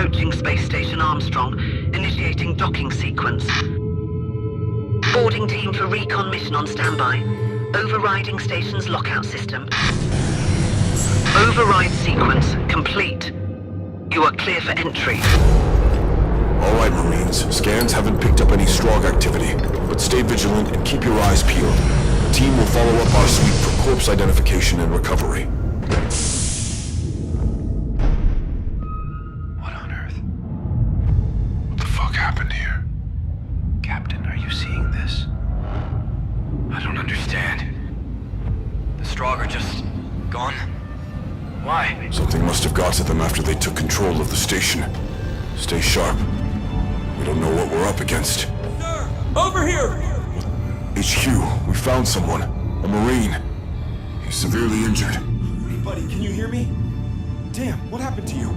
approaching Space Station Armstrong, initiating docking sequence. Boarding team for recon mission on standby. Overriding station's lockout system. Override sequence complete. You are clear for entry. All right, Marines. Scans haven't picked up any Strog activity, but stay vigilant and keep your eyes peeled. The team will follow up our sweep for corpse identification and recovery. What on earth? What the fuck happened here? Captain, are you seeing this? I don't understand. The Strog are just gone? Why? Something must have got to them after they took control of the station. Stay sharp. We don't know what we're up against. Sir! Over here! HQ, we found someone. A Marine. He's severely injured. Hey, buddy, can you hear me? Damn, what happened to you?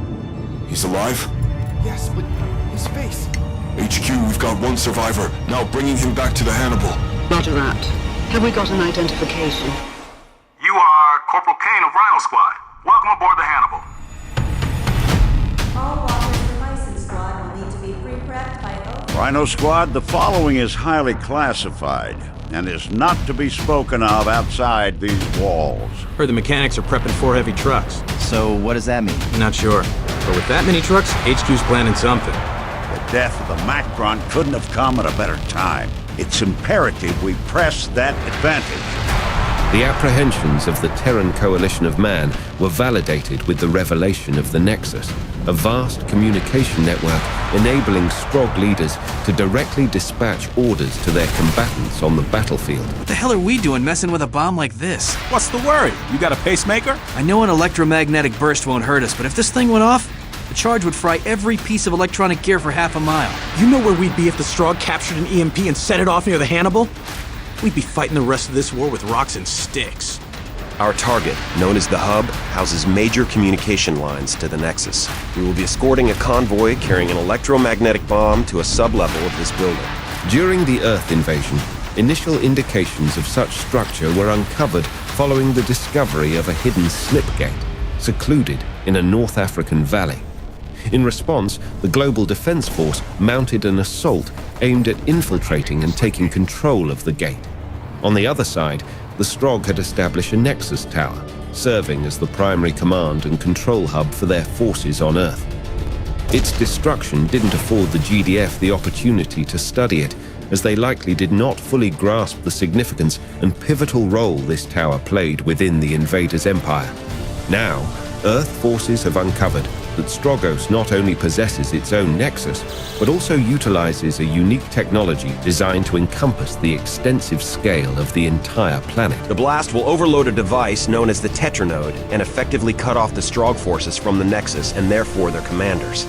He's alive? Yes, but his face. HQ, we've got one survivor. Now bringing him back to the Hannibal. Roger that. Have we got an identification? You are Corporal Kane of Rhino Squad. Welcome aboard the Hannibal. All walkers in license squad will need to be pre-prepped by oath. Rhino Squad, the following is highly classified and is not to be spoken of outside these walls. Heard the mechanics are prepping 4 heavy trucks. So what does that mean? Not sure. But with that many trucks, HQ's planning something. The death of the Macron couldn't have come at a better time. It's imperative we press that advantage. The apprehensions of the Terran coalition of man were validated with the revelation of the Nexus, a vast communication network enabling Strog leaders to directly dispatch orders to their combatants on the battlefield. What the hell are we doing messing with a bomb like this? What's the worry? You got a pacemaker? I know an electromagnetic burst won't hurt us, but if this thing went off, the charge would fry every piece of electronic gear for half a mile. You know where we'd be if the Strog captured an EMP and set it off near the Hannibal? We'd be fighting the rest of this war with rocks and sticks. Our target, known as the Hub, houses major communication lines to the Nexus. We will be escorting a convoy carrying an electromagnetic bomb to a sub-level of this building. During the Earth invasion, initial indications of such structure were uncovered following the discovery of a hidden slipgate, secluded in a North African valley. In response, the Global Defense Force mounted an assault aimed at infiltrating and taking control of the gate. On the other side, the Strog had established a Nexus tower, serving as the primary command and control hub for their forces on Earth. Its destruction didn't afford the GDF the opportunity to study it, as they likely did not fully grasp the significance and pivotal role this tower played within the invaders' empire. Now, Earth forces have uncovered that Strogos not only possesses its own nexus, but also utilizes a unique technology designed to encompass the extensive scale of the entire planet. The blast will overload a device known as the Tetranode and effectively cut off the Strog forces from the Nexus and therefore their commanders.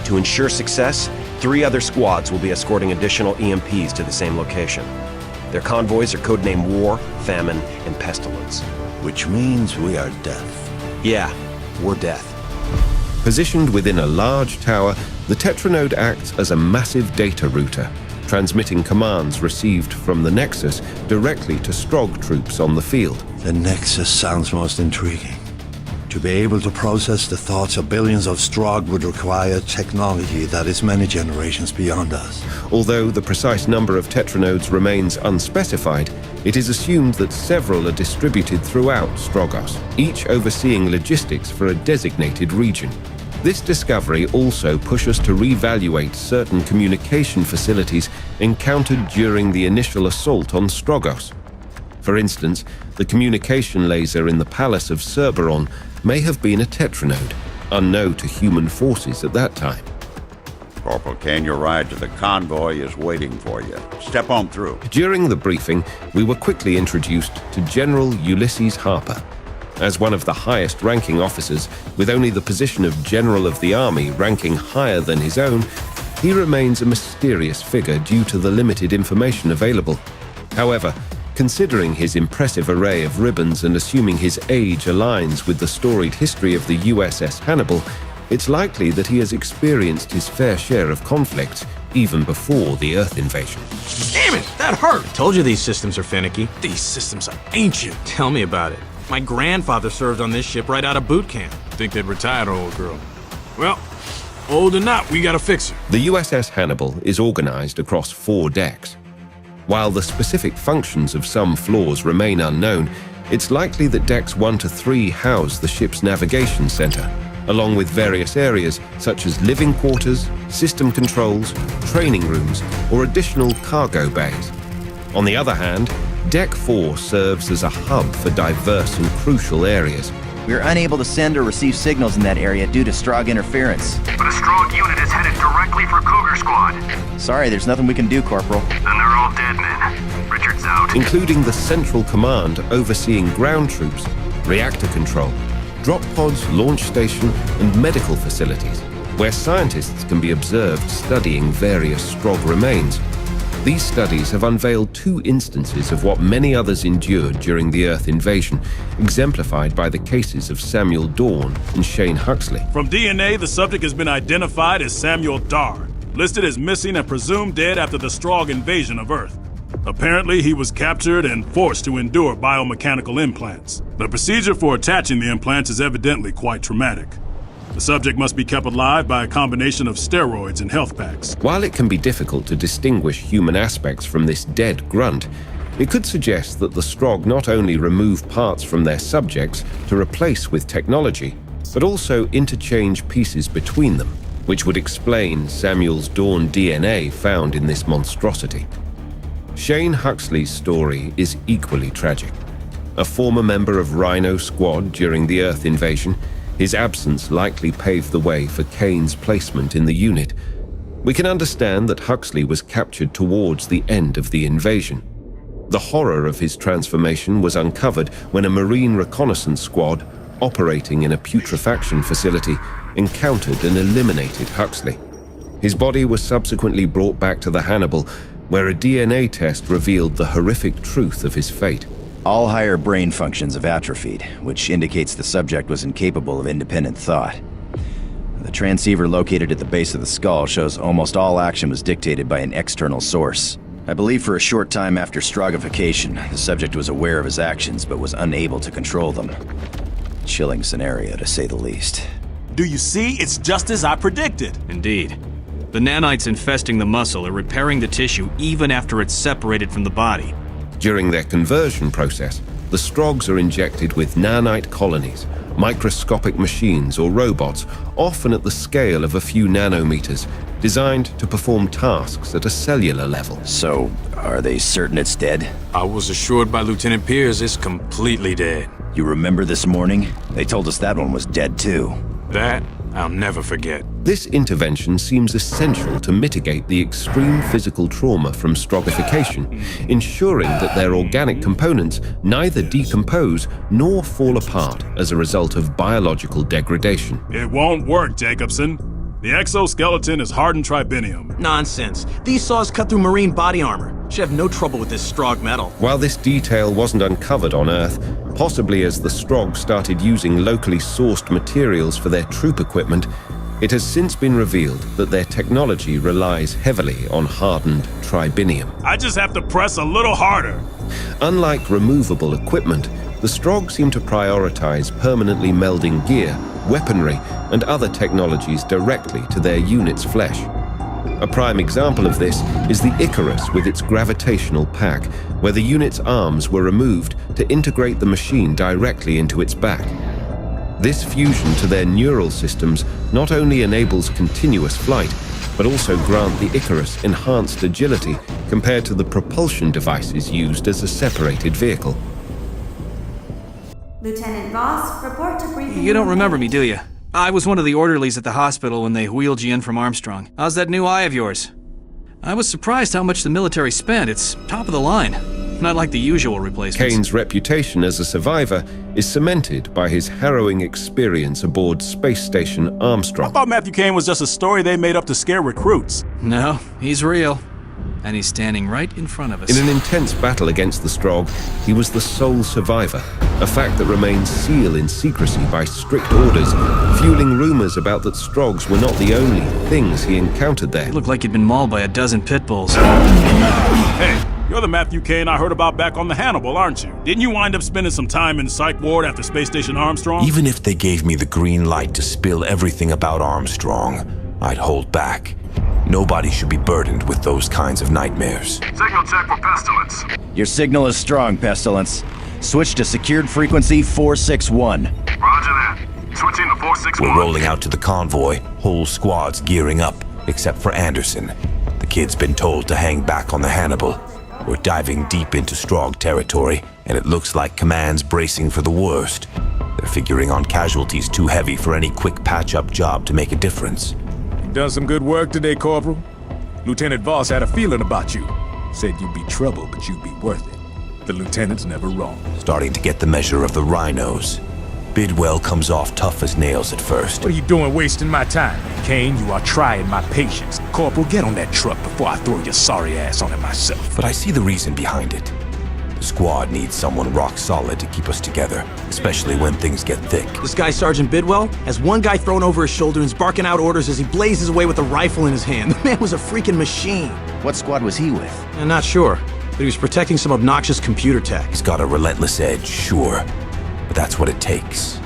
To ensure success, 3 other squads will be escorting additional EMPs to the same location. Their convoys are codenamed War, Famine, and Pestilence. Which means we are death. Yeah, we're death. Positioned within a large tower, the Tetranode acts as a massive data router, transmitting commands received from the Nexus directly to Strog troops on the field. The Nexus sounds most intriguing. To be able to process the thoughts of billions of Strog would require technology that is many generations beyond us. Although the precise number of Tetranodes remains unspecified, it is assumed that several are distributed throughout Strogos, each overseeing logistics for a designated region. This discovery also pushes us to reevaluate certain communication facilities encountered during the initial assault on Strogos. For instance, the communication laser in the Palace of Cerberon may have been a Tetranode, unknown to human forces at that time. Corporal Kane, your ride to the convoy is waiting for you. Step on through. During the briefing, we were quickly introduced to General Ulysses Harper. As one of the highest-ranking officers, with only the position of General of the Army ranking higher than his own, he remains a mysterious figure due to the limited information available. However, considering his impressive array of ribbons and assuming his age aligns with the storied history of the USS Hannibal, it's likely that he has experienced his fair share of conflicts even before the Earth invasion. Damn it, that hurt! I told you these systems are finicky. These systems are ancient. Tell me about it. My grandfather served on this ship right out of boot camp. Think they'd retire, old girl. Well, Old or not, we gotta fix her. The USS Hannibal is organized across 4 decks. While the specific functions of some floors remain unknown, it's likely that decks 1 to 3 house the ship's navigation center, along with various areas such as living quarters, system controls, training rooms, or additional cargo bays. On the other hand, Deck 4 serves as a hub for diverse and crucial areas. We are unable to send or receive signals in that area due to Strog interference. But a Strog unit is headed directly for Cougar Squad. Sorry, there's nothing we can do, Corporal. Then they're all dead men. Richard's out. Including the Central Command overseeing ground troops, reactor control, drop pods, launch station, and medical facilities, where scientists can be observed studying various Strog remains. These studies have unveiled 2 instances of what many others endured during the Earth invasion, exemplified by the cases of Samuel Dawn and Shane Huxley. From DNA, the subject has been identified as Samuel Dar, listed as missing and presumed dead after the Strog invasion of Earth. Apparently, he was captured and forced to endure biomechanical implants. The procedure for attaching the implants is evidently quite traumatic. The subject must be kept alive by a combination of steroids and health packs. While it can be difficult to distinguish human aspects from this dead grunt, it could suggest that the Strog not only remove parts from their subjects to replace with technology, but also interchange pieces between them, which would explain Samuel's Dawn DNA found in this monstrosity. Shane Huxley's story is equally tragic. A former member of Rhino Squad during the Earth invasion, his absence likely paved the way for Kane's placement in the unit. We can understand that Huxley was captured towards the end of the invasion. The horror of his transformation was uncovered when a Marine reconnaissance squad, operating in a putrefaction facility, encountered and eliminated Huxley. His body was subsequently brought back to the Hannibal, where a DNA test revealed the horrific truth of his fate. All higher brain functions have atrophied, which indicates the subject was incapable of independent thought. The transceiver located at the base of the skull shows almost all action was dictated by an external source. I believe for a short time after strogification, the subject was aware of his actions but was unable to control them. Chilling scenario, to say the least. Do you see? It's just as I predicted. Indeed. The nanites infesting the muscle are repairing the tissue even after it's separated from the body. During their conversion process, the Strogs are injected with nanite colonies, microscopic machines or robots, often at the scale of a few nanometers, designed to perform tasks at a cellular level. So, are they certain it's dead? I was assured by Lieutenant Pierce it's completely dead. You remember this morning? They told us that one was dead too. That I'll never forget. This intervention seems essential to mitigate the extreme physical trauma from strogification, ensuring that their organic components neither decompose nor fall apart as a result of biological degradation. It won't work, Jacobson. The exoskeleton is hardened tribinium. Nonsense. These saws cut through marine body armor. Should have no trouble with this Strog metal. While this detail wasn't uncovered on Earth, possibly as the Strog started using locally sourced materials for their troop equipment, it has since been revealed that their technology relies heavily on hardened tribinium. I just have to press a little harder. Unlike removable equipment, the Strog seem to prioritize permanently melding gear, weaponry, and other technologies directly to their unit's flesh. A prime example of this is the Icarus with its gravitational pack, where the unit's arms were removed to integrate the machine directly into its back. This fusion to their neural systems not only enables continuous flight, but also grant the Icarus enhanced agility compared to the propulsion devices used as a separated vehicle. Lieutenant Voss, report to briefing. You don't remember me, do you? I was one of the orderlies at the hospital when they wheeled you in from Armstrong. How's that new eye of yours? I was surprised how much the military spent. It's top of the line. Not like the usual replacements. Kane's reputation as a survivor is cemented by his harrowing experience aboard Space Station Armstrong. I thought Matthew Kane was just a story they made up to scare recruits. No, he's real. And he's standing right in front of us. In an intense battle against the Strog, he was the sole survivor, a fact that remains sealed in secrecy by strict orders, fueling rumors about that Strogs were not the only things he encountered there. He looked like he'd been mauled by a dozen pit bulls. Hey, you're the Matthew Kane I heard about back on the Hannibal, aren't you? Didn't you wind up spending some time in Psych Ward after Space Station Armstrong? Even if they gave me the green light to spill everything about Armstrong, I'd hold back. Nobody should be burdened with those kinds of nightmares. Signal check for Pestilence. Your signal is strong, Pestilence. Switch to secured frequency 461. Roger that. Switching to 461. We're rolling out to the convoy. Whole squad's gearing up, except for Anderson. The kid's been told to hang back on the Hannibal. We're diving deep into Strogg territory, and it looks like Command's bracing for the worst. They're figuring on casualties too heavy for any quick patch-up job to make a difference. You done some good work today, Corporal. Lieutenant Voss had a feeling about you. Said you'd be trouble, but you'd be worth it. The lieutenant's never wrong. Starting to get the measure of the rhinos. Bidwell comes off tough as nails at first. What are you doing wasting my time? Kane, you are trying my patience. Corporal, get on that truck before I throw your sorry ass on it myself. But I see the reason behind it. The squad needs someone rock solid to keep us together, especially when things get thick. This guy, Sergeant Bidwell, has one guy thrown over his shoulder and is barking out orders as he blazes away with a rifle in his hand. The man was a freaking machine. What squad was he with? I'm not sure, but he was protecting some obnoxious computer tech. He's got a relentless edge, sure, but that's what it takes.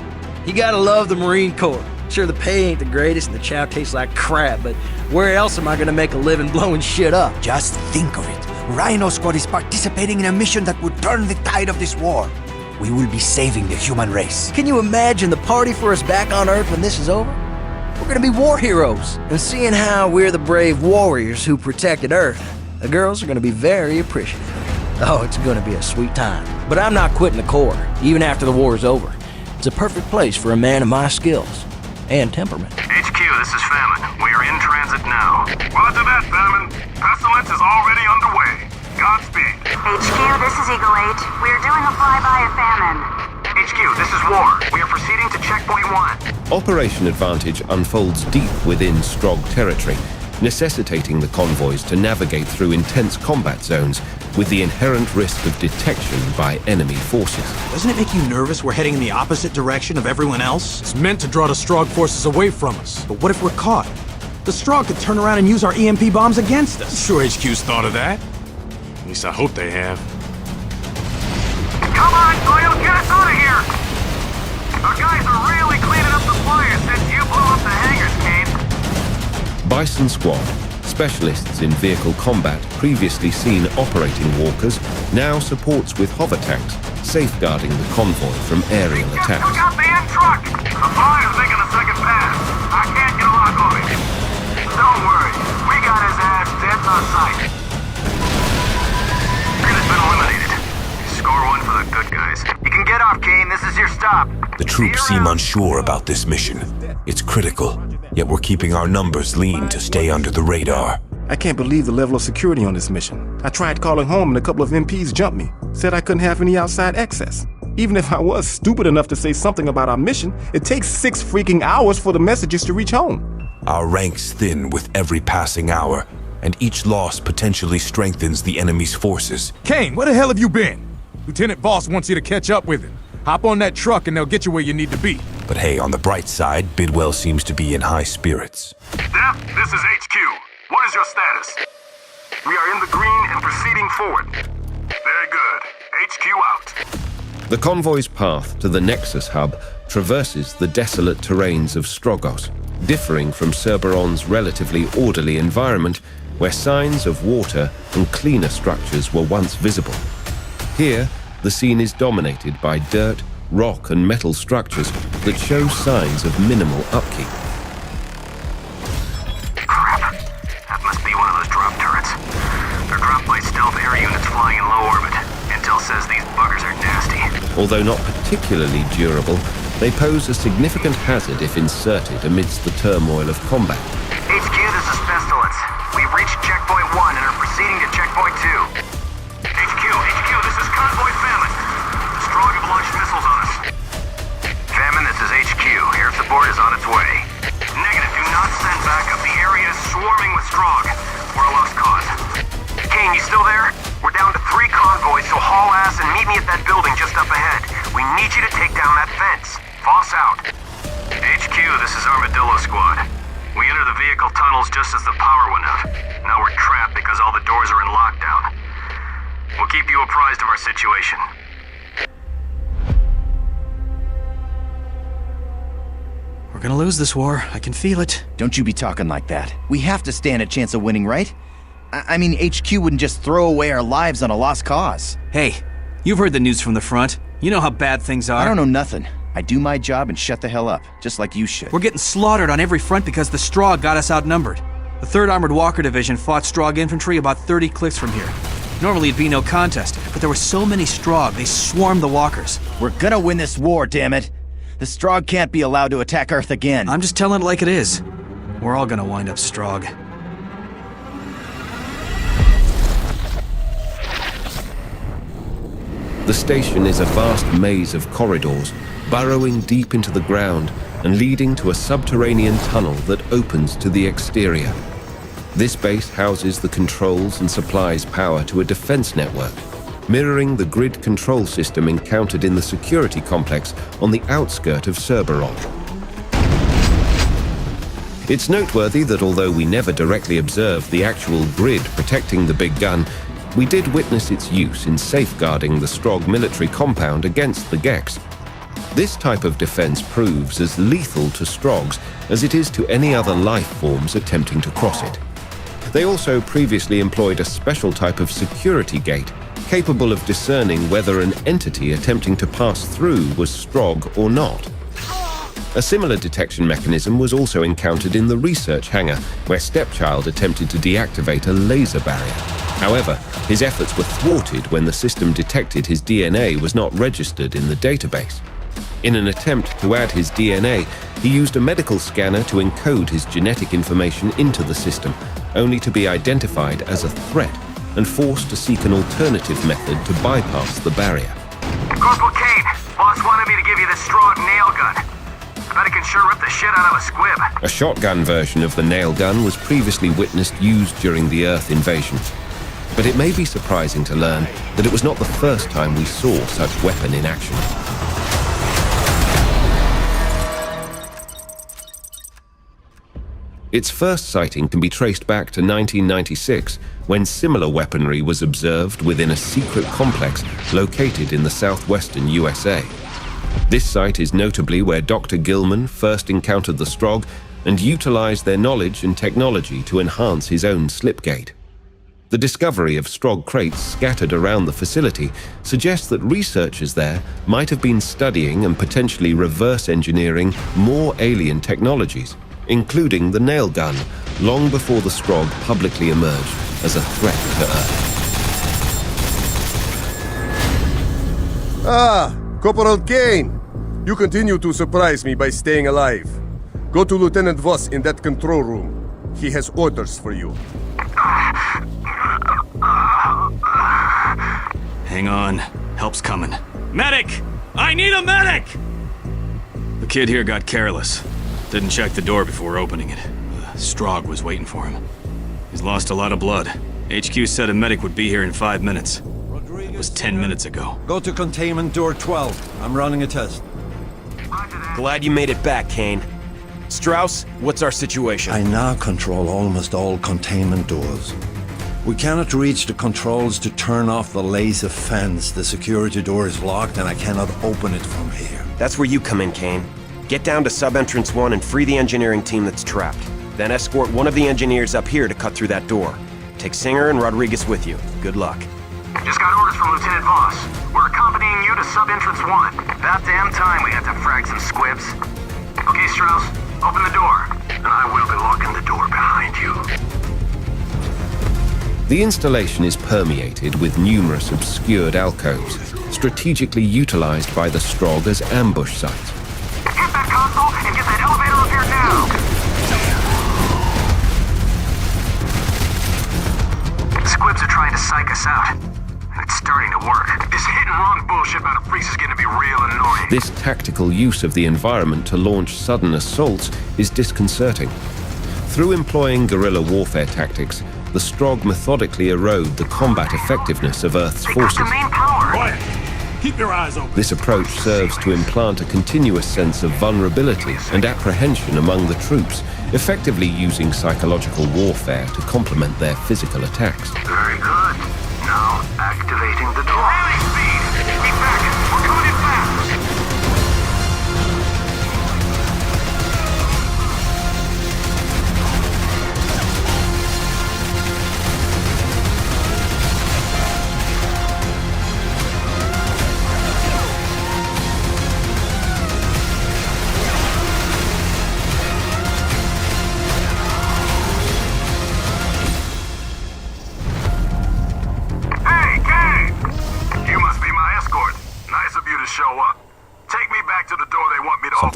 You gotta love the Marine Corps. Sure, the pay ain't the greatest and the chow tastes like crap, but where else am I gonna make a living blowing shit up? Just think of it. Rhino Squad is participating in a mission that would turn the tide of this war. We will be saving the human race. Can you imagine the party for us back on Earth when this is over? We're gonna be war heroes. And seeing how we're the brave warriors who protected Earth, the girls are gonna be very appreciative. Oh, it's gonna be a sweet time. But I'm not quitting the Corps, even after the war is over. It's a perfect place for a man of my skills and temperament. HQ, this is Famine. We are in transit now. Roger that, Famine. Pestilence is already underway. Godspeed. HQ, this is Eagle 8. We are doing a flyby of Famine. HQ, this is War. We are proceeding to Checkpoint 1. Operation Advantage unfolds deep within Strogg territory, necessitating the convoys to navigate through intense combat zones with the inherent risk of detection by enemy forces. Doesn't it make you nervous we're heading in the opposite direction of everyone else? It's meant to draw the Strogg forces away from us. But what if we're caught? The Strogg could turn around and use our EMP bombs against us. Sure HQ's thought of that. At least I hope they have. Come on, Doyle, get us out of here! Our guys are really cleaning up the fire since you blew up the hangars, Kane. Bison Squad, specialists in vehicle combat previously seen operating walkers, now supports with hover tanks, safeguarding the convoy from aerial attacks. Took out the end truck! The flyer's making a second pass. I can't get a lock on him. Don't worry, we got his ass dead on sight. It's been eliminated. Score one for the good guys. You can get off, Kane. This is your stop. The troops seem unsure about this mission. It's critical, yet we're keeping our numbers lean to stay under the radar. I can't believe the level of security on this mission. I tried calling home and a couple of MPs jumped me. Said I couldn't have any outside access. Even if I was stupid enough to say something about our mission, it takes 6 freaking hours for the messages to reach home. Our ranks thin with every passing hour, and each loss potentially strengthens the enemy's forces. Kane, where the hell have you been? Lieutenant Voss wants you to catch up with him. Hop on that truck and they'll get you where you need to be. But hey, on the bright side, Bidwell seems to be in high spirits. Def, this is HQ. What is your status? We are in the green and proceeding forward. Very good. HQ out. The convoy's path to the Nexus hub traverses the desolate terrains of Strogos, differing from Cerberon's relatively orderly environment where signs of water and cleaner structures were once visible. Here, the scene is dominated by dirt, rock and metal structures that show signs of minimal upkeep. Crap. That must be one of those drop turrets. They're dropped by stealth air units flying in low orbit. Intel says these buggers are nasty. Although not particularly durable, they pose a significant hazard if inserted amidst the turmoil of combat. HQ, this is Pestilence. We've reached Checkpoint 1 and are proceeding to Checkpoint 2. HQ, this is Convoy Famine. The Strogg have launched missiles on us. Famine, this is HQ. Air support is on its way. Negative, do not send backup. The area is swarming with Strogg. We're a lost cause. Kane, you still there? We're down to 3 convoys, so haul ass and meet me at that building just up ahead. We need you to take down that fence. Voss out. HQ, this is Armadillo Squad. We entered the vehicle tunnels just as the power went out. Now we're trapped because all the doors are in lockdown. We'll keep you apprised of our situation. We're gonna lose this war. I can feel it. Don't you be talking like that. We have to stand a chance of winning, right? I mean, HQ wouldn't just throw away our lives on a lost cause. Hey, you've heard the news from the front. You know how bad things are. I don't know nothing. I do my job and shut the hell up, just like you should. We're getting slaughtered on every front because the Strogg got us outnumbered. The 3rd Armored Walker Division fought Strogg infantry about 30 clicks from here. Normally it'd be no contest, but there were so many Strogg, they swarmed the walkers. We're gonna win this war, damn it. The Strogg can't be allowed to attack Earth again. I'm just telling it like it is. We're all gonna wind up Strogg. The station is a vast maze of corridors, burrowing deep into the ground and leading to a subterranean tunnel that opens to the exterior. This base houses the controls and supplies power to a defense network, mirroring the grid control system encountered in the security complex on the outskirt of Cerberon. It's noteworthy that although we never directly observed the actual grid protecting the big gun, we did witness its use in safeguarding the Strogg military compound against the Gex. This type of defense proves as lethal to Stroggs as it is to any other life forms attempting to cross it. They also previously employed a special type of security gate, capable of discerning whether an entity attempting to pass through was Strogg or not. A similar detection mechanism was also encountered in the research hangar, where Stepchild attempted to deactivate a laser barrier. However, his efforts were thwarted when the system detected his DNA was not registered in the database. In an attempt to add his DNA, he used a medical scanner to encode his genetic information into the system, only to be identified as a threat and forced to seek an alternative method to bypass the barrier. Corporal Kane, boss wanted me to give you this Strogg nail gun. I bet it can sure rip the shit out of a squib. A shotgun version of the nail gun was previously witnessed used during the Earth invasion. But it may be surprising to learn that it was not the first time we saw such weapon in action. Its first sighting can be traced back to 1996, when similar weaponry was observed within a secret complex located in the southwestern USA. This site is notably where Dr. Gilman first encountered the Strogg and utilized their knowledge and technology to enhance his own slipgate. The discovery of Strogg crates scattered around the facility suggests that researchers there might have been studying and potentially reverse engineering more alien technologies, including the nail gun, long before the Strogg publicly emerged as a threat to Earth. Ah, Corporal Kane! You continue to surprise me by staying alive. Go to Lieutenant Voss in that control room. He has orders for you. Hang on. Help's coming. Medic! I need a medic! The kid here got careless. Didn't check the door before opening it. Strogg was waiting for him. He's lost a lot of blood. HQ said a medic would be here in 5 minutes. It was 10 minutes ago. Go to containment door 12. I'm running a test. Glad you made it back, Kane. Strauss, what's our situation? I now control almost all containment doors. We cannot reach the controls to turn off the laser fence. The security door is locked and I cannot open it from here. That's where you come in, Kane. Get down to sub-entrance 1 and free the engineering team that's trapped. Then escort one of the engineers up here to cut through that door. Take Singer and Rodriguez with you. Good luck. Just got orders from Lieutenant Voss. We're accompanying you to sub-entrance 1. About damn time we had to frag some squibs. Okay, Strauss, open the door. And I will be locking the door behind you. The installation is permeated with numerous obscured alcoves, strategically utilized by the Strogg as ambush sites. Hit that console and get that elevator up here now! Squibs are trying to psych us out. And it's starting to work. This hit-and-run bullshit about a freeze is getting to be real annoying. This tactical use of the environment to launch sudden assaults is disconcerting. Through employing guerrilla warfare tactics, the Strogg methodically erode the combat effectiveness of Earth's forces. Main power. Quiet! Keep your eyes open. This approach serves to implant a continuous sense of vulnerability and apprehension among the troops, effectively using psychological warfare to complement their physical attacks. Very good. Now, activating the door. Rally speed! Keep back! We're coming in fast!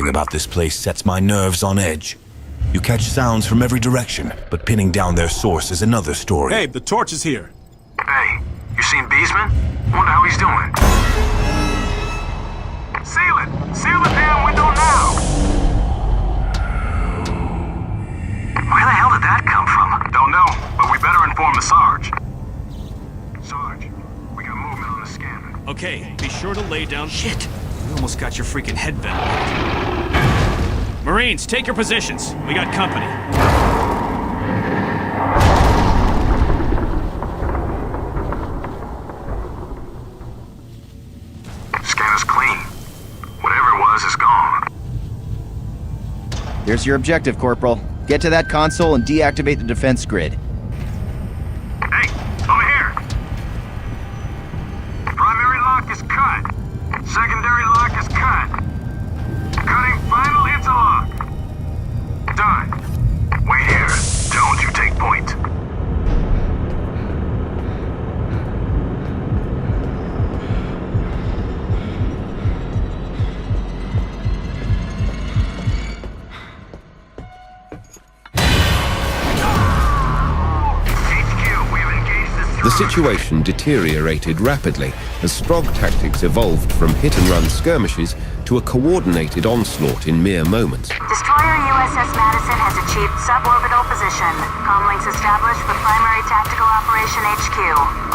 Something about this place sets my nerves on edge. You catch sounds from every direction, but pinning down their source is another story. Hey, the torch is here. Hey, you seen Beesman? Wonder how he's doing. Seal it! Seal the damn window now! Where the hell did that come from? Don't know, but we better inform the Sarge. Sarge, we got movement on the scanner. Okay, be sure to lay down... Shit! You almost got your freaking head bent. Marines, take your positions. We got company. Scanner's clean. Whatever it was is gone. Here's your objective, Corporal. Get to that console and deactivate the defense grid. Hey, over here! Primary lock is cut. Secondary lock is cut. Cutting final interlock. Done. Wait here. Don't you take point. The situation deteriorated rapidly as Strog tactics evolved from hit-and-run skirmishes to a coordinated onslaught in mere moments. Destroyer USS Madison has achieved suborbital position. Comlinks established for primary tactical operation HQ.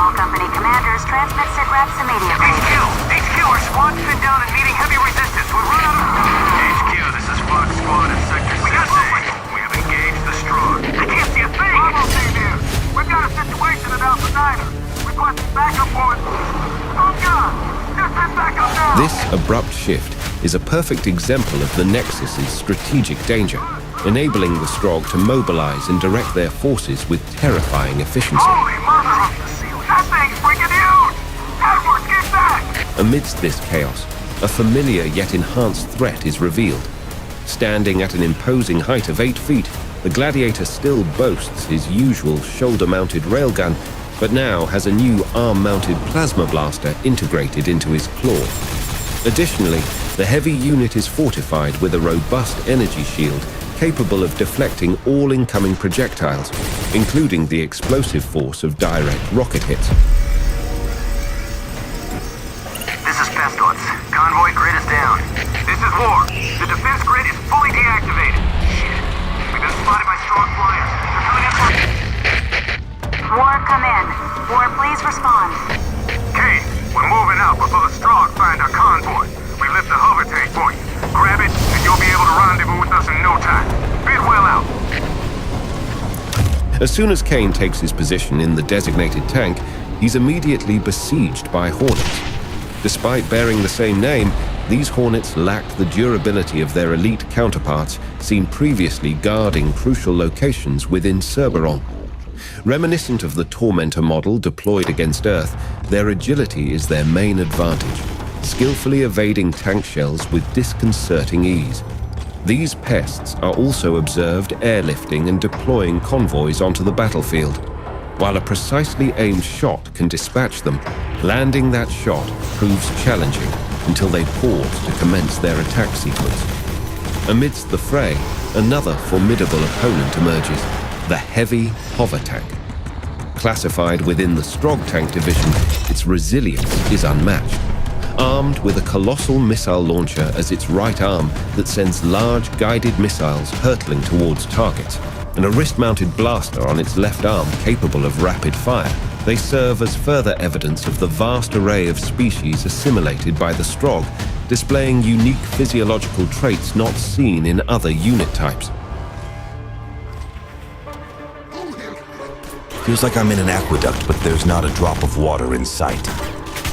All company commanders transmit sit reps immediately. HQ, our squad's been down and meeting heavy resistance. We're run out of... HQ, this is Fox Squad in Sector 6A. We have engaged the Strog. I can't see a thing! Bravo team here. We've got a situation at Alpha Niner. Requesting backup for it. Oh God! Just send backup now! This abrupt shift is a perfect example of the Nexus's strategic danger, enabling the Strog to mobilize and direct their forces with terrifying efficiency. Holy mother! That thing's freaking huge! Edwards, get back! Amidst this chaos, a familiar yet enhanced threat is revealed. Standing at an imposing height of 8 feet, the Gladiator still boasts his usual shoulder-mounted railgun, but now has a new arm-mounted plasma blaster integrated into his claw. Additionally, the heavy unit is fortified with a robust energy shield capable of deflecting all incoming projectiles, including the explosive force of direct rocket hits. This is Pestilence. Convoy grid is down. This is War. The defense grid is fully deactivated. Shit. We've been spotted by Strog flyers. They're coming in for... War, come in. War, please respond. Kane, we're moving out before the Strog find our convoy. We left the hover tank for you. Grab it, and you'll be able to rendezvous with us in no time. Bidwell out. As soon as Kane takes his position in the designated tank, he's immediately besieged by Hornets. Despite bearing the same name, these Hornets lack the durability of their elite counterparts seen previously guarding crucial locations within Cerberon. Reminiscent of the Tormentor model deployed against Earth, their agility is their main advantage, skillfully evading tank shells with disconcerting ease. These pests are also observed airlifting and deploying convoys onto the battlefield. While a precisely aimed shot can dispatch them, landing that shot proves challenging until they pause to commence their attack sequence. Amidst the fray, another formidable opponent emerges, the heavy hover tank. Classified within the Strog tank division, its resilience is unmatched. Armed with a colossal missile launcher as its right arm that sends large guided missiles hurtling towards targets, and a wrist-mounted blaster on its left arm capable of rapid fire, they serve as further evidence of the vast array of species assimilated by the Strog, displaying unique physiological traits not seen in other unit types. Feels like I'm in an aqueduct, but there's not a drop of water in sight.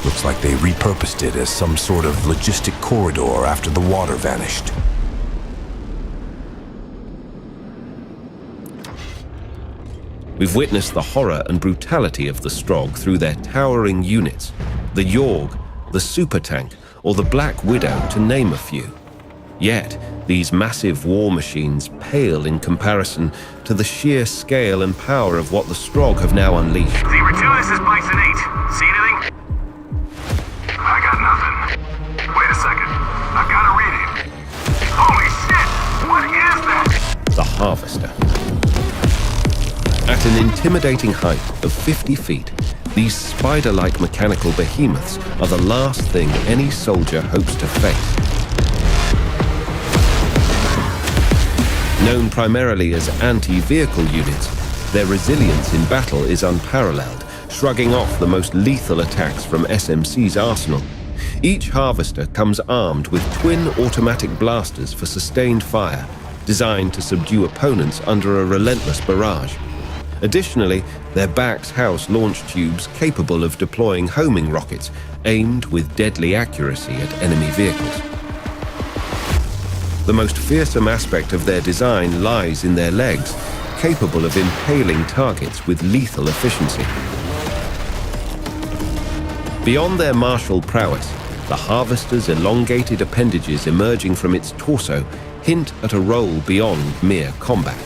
Looks like they repurposed it as some sort of logistic corridor after the water vanished. We've witnessed the horror and brutality of the Strog through their towering units, the Yorg, the Supertank, or the Black Widow, to name a few. Yet, these massive war machines pale in comparison to the sheer scale and power of what the Strog have now unleashed. Zebra 2, this is Bison 8. See anything? I got nothing. Wait a second. I've got a reading. Oh an intimidating height of 50 feet, these spider-like mechanical behemoths are the last thing any soldier hopes to face. Known primarily as anti-vehicle units, their resilience in battle is unparalleled, shrugging off the most lethal attacks from SMC's arsenal. Each harvester comes armed with twin automatic blasters for sustained fire, designed to subdue opponents under a relentless barrage. Additionally, their backs house launch tubes capable of deploying homing rockets, aimed with deadly accuracy at enemy vehicles. The most fearsome aspect of their design lies in their legs, capable of impaling targets with lethal efficiency. Beyond their martial prowess, the harvester's elongated appendages emerging from its torso hint at a role beyond mere combat.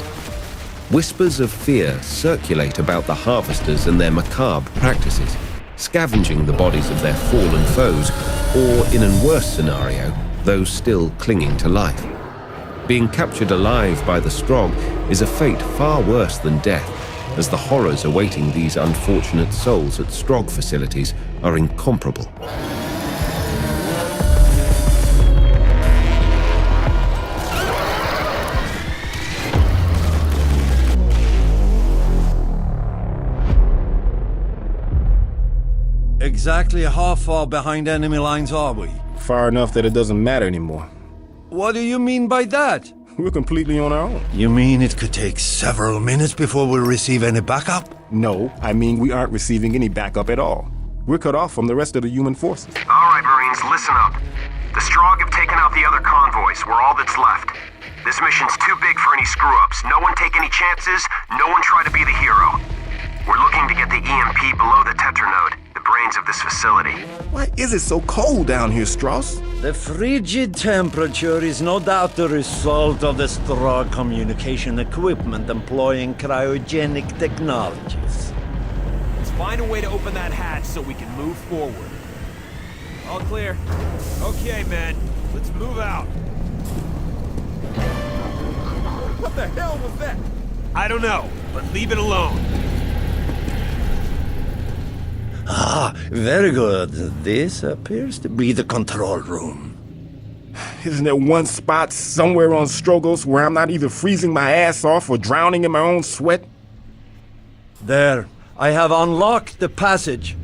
Whispers of fear circulate about the harvesters and their macabre practices, scavenging the bodies of their fallen foes, or, in a worse scenario, those still clinging to life. Being captured alive by the Strog is a fate far worse than death, as the horrors awaiting these unfortunate souls at Strog facilities are incomparable. Exactly how far behind enemy lines are we? Far enough that it doesn't matter anymore. What do you mean by that? We're completely on our own. You mean it could take several minutes before we receive any backup? No, I mean we aren't receiving any backup at all. We're cut off from the rest of the human forces. All right, Marines, listen up. The Strog have taken out the other convoys. We're all that's left. This mission's too big for any screw-ups. No one take any chances. No one try to be the hero. We're looking to get the EMP below the tetranode, the brains of this facility. Why is it so cold down here, Strauss? The frigid temperature is no doubt the result of the Strog communication equipment employing cryogenic technologies. Let's find a way to open that hatch so we can move forward. All clear. Okay, men. Let's move out. What the hell was that? I don't know, but leave it alone. Ah, very good. This appears to be the control room. Isn't there one spot somewhere on Strogos where I'm not either freezing my ass off or drowning in my own sweat? There. I have unlocked the passage.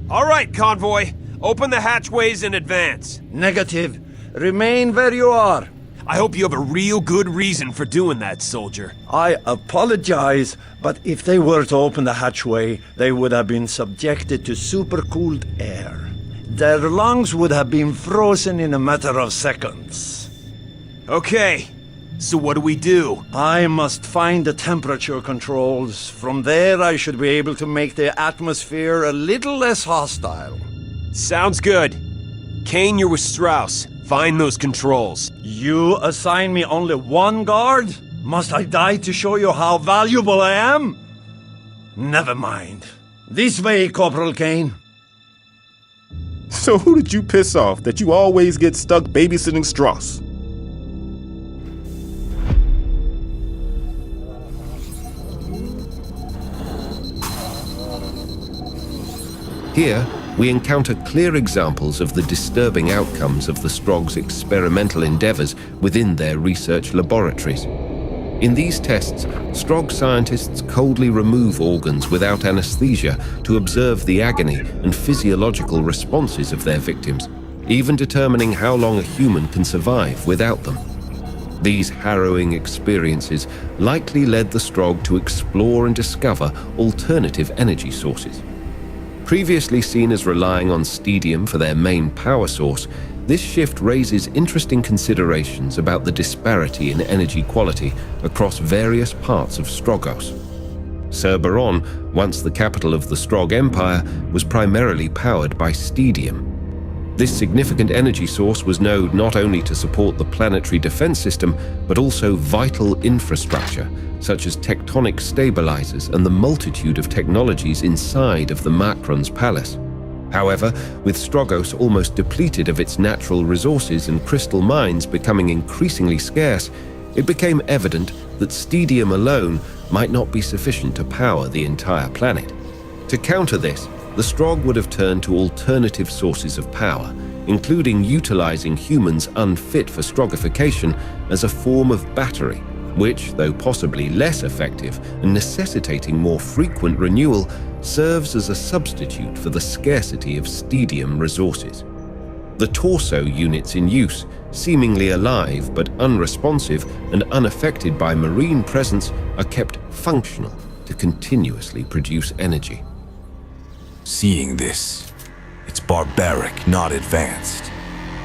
All right, convoy. Open the hatchways in advance. Negative. Remain where you are. I hope you have a real good reason for doing that, soldier. I apologize, but if they were to open the hatchway, they would have been subjected to supercooled air. Their lungs would have been frozen in a matter of seconds. Okay, so what do we do? I must find the temperature controls. From there, I should be able to make the atmosphere a little less hostile. Sounds good. Kane, you're with Strauss. Find those controls. You assign me only one guard? Must I die to show you how valuable I am? Never mind. This way, Corporal Kane. So who did you piss off that you always get stuck babysitting Strauss? Here, we encounter clear examples of the disturbing outcomes of the Strog's experimental endeavors within their research laboratories. In these tests, Strog scientists coldly remove organs without anesthesia to observe the agony and physiological responses of their victims, even determining how long a human can survive without them. These harrowing experiences likely led the Strog to explore and discover alternative energy sources. Previously seen as relying on stadium for their main power source, this shift raises interesting considerations about the disparity in energy quality across various parts of Strogos. Cerberon, once the capital of the Strog Empire, was primarily powered by stadium. This significant energy source was known not only to support the planetary defense system, but also vital infrastructure, such as tectonic stabilizers and the multitude of technologies inside of the Macron's palace. However, with Strogos almost depleted of its natural resources and crystal mines becoming increasingly scarce, it became evident that stadium alone might not be sufficient to power the entire planet. To counter this, the Strog would have turned to alternative sources of power, including utilizing humans unfit for strogification as a form of battery, which, though possibly less effective and necessitating more frequent renewal, serves as a substitute for the scarcity of stadium resources. The torso units in use, seemingly alive but unresponsive and unaffected by marine presence, are kept functional to continuously produce energy. Seeing this, it's barbaric, not advanced.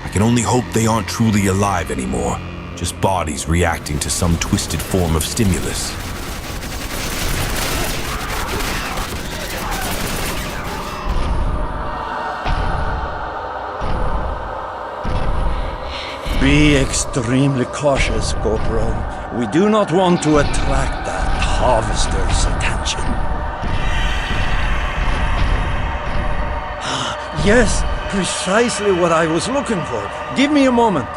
I can only hope they aren't truly alive anymore, just bodies reacting to some twisted form of stimulus. Be extremely cautious, Corporal. We do not want to attract that harvester's attention. Yes, precisely what I was looking for. Give me a moment.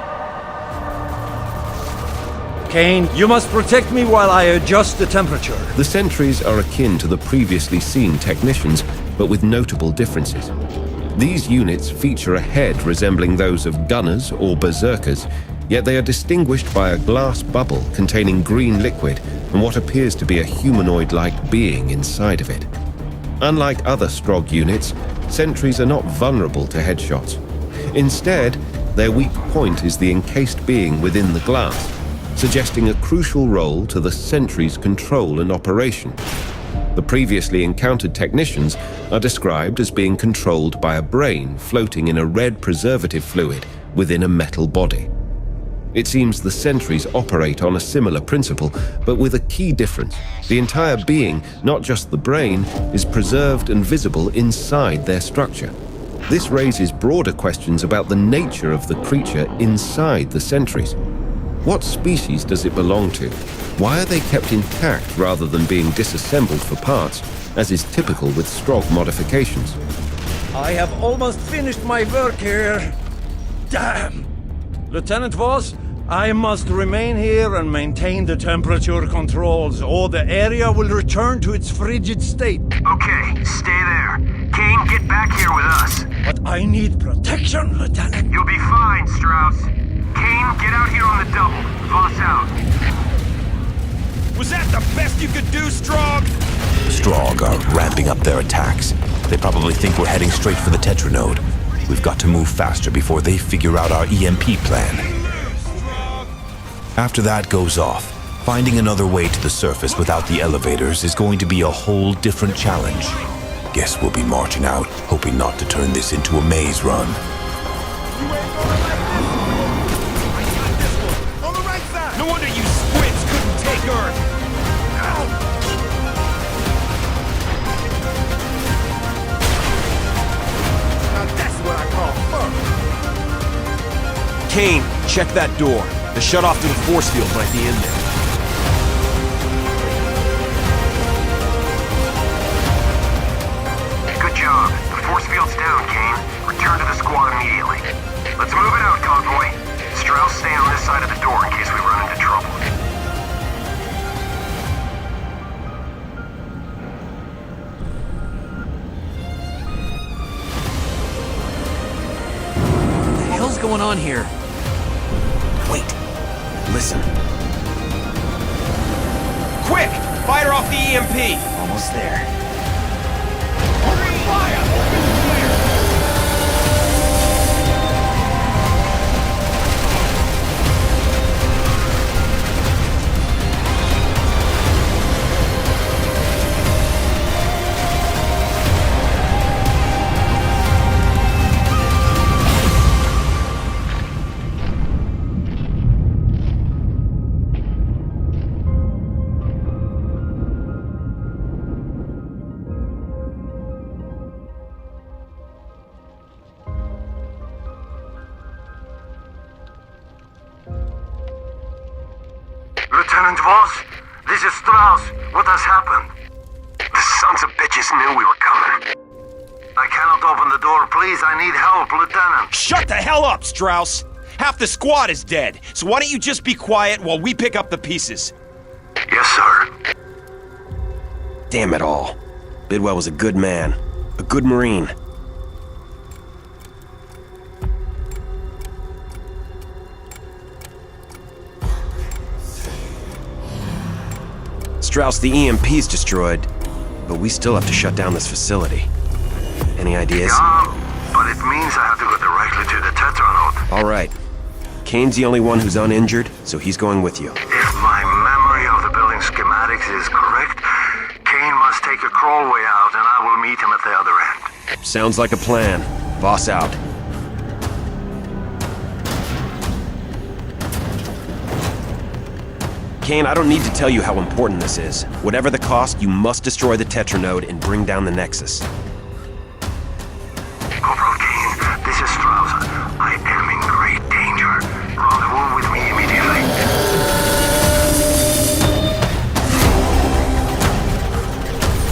Kane, you must protect me while I adjust the temperature. The sentries are akin to the previously seen technicians, but with notable differences. These units feature a head resembling those of gunners or berserkers, yet they are distinguished by a glass bubble containing green liquid and what appears to be a humanoid-like being inside of it. Unlike other Strog units, sentries are not vulnerable to headshots. Instead, their weak point is the encased being within the glass, suggesting a crucial role to the sentry's control and operation. The previously encountered technicians are described as being controlled by a brain floating in a red preservative fluid within a metal body. It seems the sentries operate on a similar principle, but with a key difference. The entire being, not just the brain, is preserved and visible inside their structure. This raises broader questions about the nature of the creature inside the sentries. What species does it belong to? Why are they kept intact rather than being disassembled for parts, as is typical with Strog modifications? I have almost finished my work here. Damn! Lieutenant Voss, I must remain here and maintain the temperature controls, or the area will return to its frigid state. Okay, stay there. Kane, get back here with us. But I need protection, Lieutenant. You'll be fine, Strauss. Kane, get out here on the double. Voss out. Was that the best you could do, Strog? Strog are ramping up their attacks. They probably think we're heading straight for the Tetranode. We've got to move faster before they figure out our EMP plan. After that goes off, finding another way to the surface without the elevators is going to be a whole different challenge. Guess we'll be marching out, hoping not to turn this into a maze run. No wonder you squids couldn't take Earth! Now that's what I call fun. Kane, check that door. The shutoff to the force field might be in there. Good job. The force field's down, Kane. Return to the squad immediately. Let's move it out, convoy. Strauss, stay on this side of the door in case we run into trouble. What the hell's going on here? Wait. Listen. Quick! Fire off the EMP! Almost there. Open fire! Lieutenant Voss, this is Strauss. What has happened? The sons of bitches knew we were coming. I cannot open the door. Please, I need help, Lieutenant. Shut the hell up, Strauss! Half the squad is dead, so why don't you just be quiet while we pick up the pieces? Yes, sir. Damn it all. Bidwell was a good man. A good Marine. Strauss, the EMP's destroyed, but we still have to shut down this facility. Any ideas? Yeah, but it means I have to go directly to the Tetranode. All right. Kane's the only one who's uninjured, so he's going with you. If my memory of the building schematics is correct, Kane must take a crawl way out and I will meet him at the other end. Sounds like a plan. Boss out. Kane, I don't need to tell you how important this is. Whatever the cost, you must destroy the Tetranode and bring down the Nexus. Corporal Kane, this is Strauss. I am in great danger. Rendezvous with me immediately.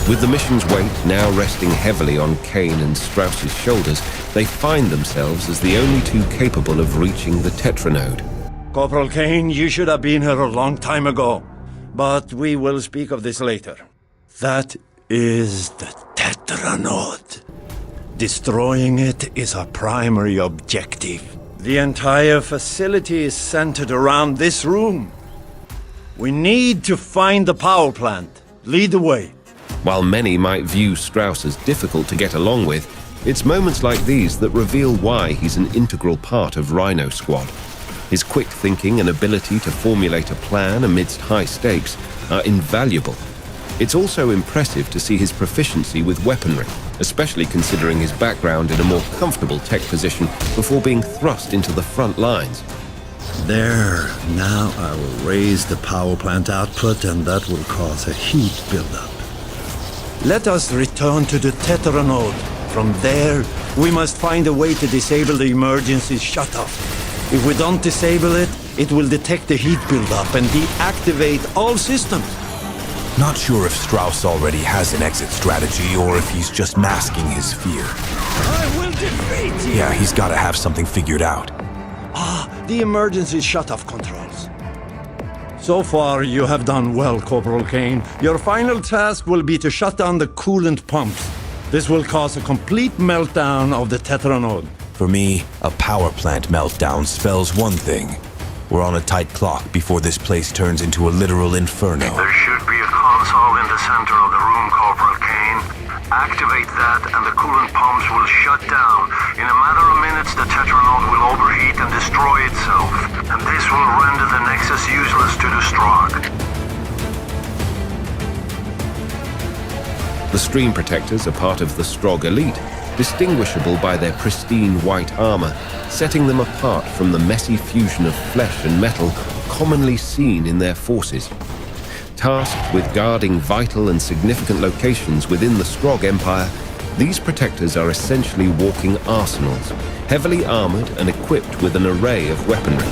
With the mission's weight now resting heavily on Kane and Strauss's shoulders, they find themselves as the only two capable of reaching the Tetranode. Corporal Kane, you should have been here a long time ago. But we will speak of this later. That is the Tetranode. Destroying it is our primary objective. The entire facility is centered around this room. We need to find the power plant. Lead the way. While many might view Strauss as difficult to get along with, it's moments like these that reveal why he's an integral part of Rhino Squad. His quick thinking and ability to formulate a plan amidst high stakes are invaluable. It's also impressive to see his proficiency with weaponry, especially considering his background in a more comfortable tech position before being thrust into the front lines. There. Now I will raise the power plant output and that will cause a heat buildup. Let us return to the Tetranode. From there, we must find a way to disable the emergency shutoff. If we don't disable it, it will detect the heat buildup and deactivate all systems. Not sure if Strauss already has an exit strategy or if he's just masking his fear. I will defeat you! Yeah, he's gotta have something figured out. The emergency shutoff controls. So far, you have done well, Corporal Kane. Your final task will be to shut down the coolant pumps. This will cause a complete meltdown of the Tetranode. For me, a power plant meltdown spells one thing. We're on a tight clock before this place turns into a literal inferno. There should be a console in the center of the room, Corporal Kane. Activate that and the coolant pumps will shut down. In a matter of minutes, the Tetranode will overheat and destroy itself. And this will render the Nexus useless to the Strogg. The Stream Protectors are part of the Strogg elite, distinguishable by their pristine white armor, setting them apart from the messy fusion of flesh and metal commonly seen in their forces. Tasked with guarding vital and significant locations within the Strogg Empire, these protectors are essentially walking arsenals, heavily armored and equipped with an array of weaponry.